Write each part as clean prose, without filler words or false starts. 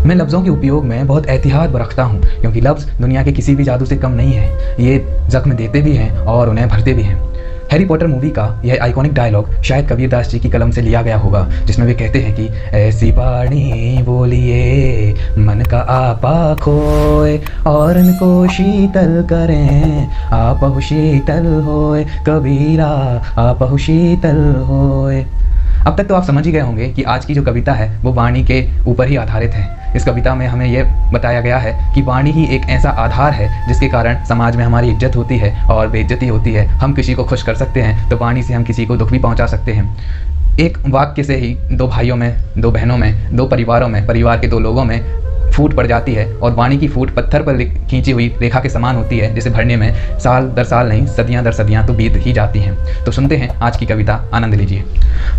मैं लफ्ज़ों के उपयोग में बहुत एहतियात बरतता हूँ, क्योंकि लफ्ज़ दुनिया के किसी भी जादू से कम नहीं है। ये ज़ख्म देते भी हैं और उन्हें भरते भी हैं। हैरी पॉटर मूवी का यह आइकॉनिक डायलॉग शायद कबीर दास जी की कलम से लिया गया होगा, जिसमें वे कहते हैं कि ऐसी बाणी बोलिए मन का आपा खोए और इनको शीतल करें आपहु शीतल होए कबीरा आपहु शीतल होए। अब तक तो आप समझ ही गए होंगे कि आज की जो कविता है वो वाणी के ऊपर ही आधारित है। इस कविता में हमें यह बताया गया है कि वाणी ही एक ऐसा आधार है जिसके कारण समाज में हमारी इज्जत होती है और बेइज्जती होती है। हम किसी को खुश कर सकते हैं तो वाणी से हम किसी को दुख भी पहुंचा सकते हैं। एक वाक्य से ही दो भाइयों में, दो बहनों में, दो परिवारों में, परिवार के दो लोगों में फूट पड़ जाती है और वाणी की फूट पत्थर पर खींची हुई रेखा के समान होती है, जिसे भरने में साल दर साल नहीं सदियां दर सदियां तो बीत ही जाती हैं। तो सुनते हैं आज की कविता, आनंद लीजिए।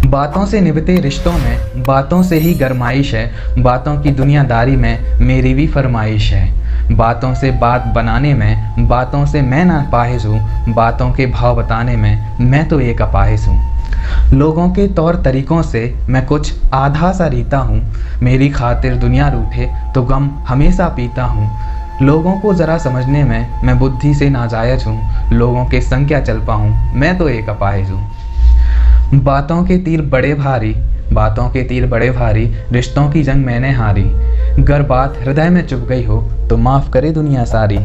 बातों से निभते रिश्तों में बातों से ही गरमाइश है, बातों की दुनियादारी में मेरी भी फरमाइश है। बातों से बात बनाने में बातों से मैं ना पाहिज हूँ, बातों के भाव बताने में मैं तो एक अपाहिज हूँ। लोगों के तौर तरीकों से मैं कुछ आधा सा रीता हूँ, मेरी खातिर दुनिया रूठे तो गम हमेशा पीता हूँ। लोगों को ज़रा समझने में मैं बुद्धि से नाजायज हूँ, लोगों के संग क्या चल पाऊँ मैं तो एक अपाहिज हूँ। बातों के तीर बड़े भारी, बातों के तीर बड़े भारी, रिश्तों की जंग मैंने हारी। गर बात हृदय में चुभ गई हो तो माफ़ करे दुनिया सारी।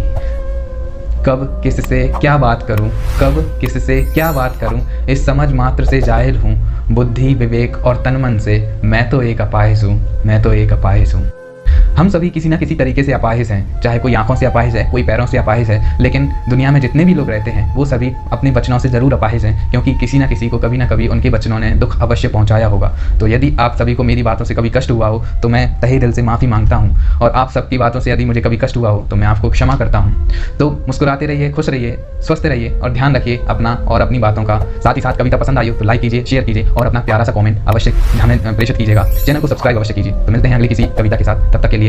कब किससे क्या बात करूं, कब किससे क्या बात करूं, इस समझ मात्र से जाहिल हूं। बुद्धि विवेक और तन मन से मैं तो एक अपाहिज हूं, मैं तो एक अपाहिज हूं। हम सभी किसी न किसी तरीके से अपाहिज हैं, चाहे कोई आंखों से अपाहिज है, कोई पैरों से अपाहिज है, लेकिन दुनिया में जितने भी लोग रहते हैं वो सभी अपने वचनों से ज़रूर अपाहिज हैं, क्योंकि किसी न किसी को कभी ना कभी उनके वचनों ने दुख अवश्य पहुंचाया होगा। तो यदि आप सभी को मेरी बातों से कभी कष्ट हुआ हो तो मैं तहे दिल से माफ़ी मांगता हूँ, और आप सबकी बातों से यदि मुझे कभी कष्ट हुआ हो तो मैं आपको क्षमा करता हूँ। तो मुस्कुराते रहिए, खुश रहिए, स्वस्थ रहिए और ध्यान रखिए अपना और अपनी बातों का। साथ ही साथ कविता पसंद आई हो तो लाइक कीजिए, शेयर कीजिए और अपना प्यारा सा कॉमेंट अवश्य हमें प्रेषित कीजिएगा। चैनल को सब्सक्राइब अवश्य कीजिए। तो मिलते हैं अगली किसी कविता के साथ, तब तक के लिए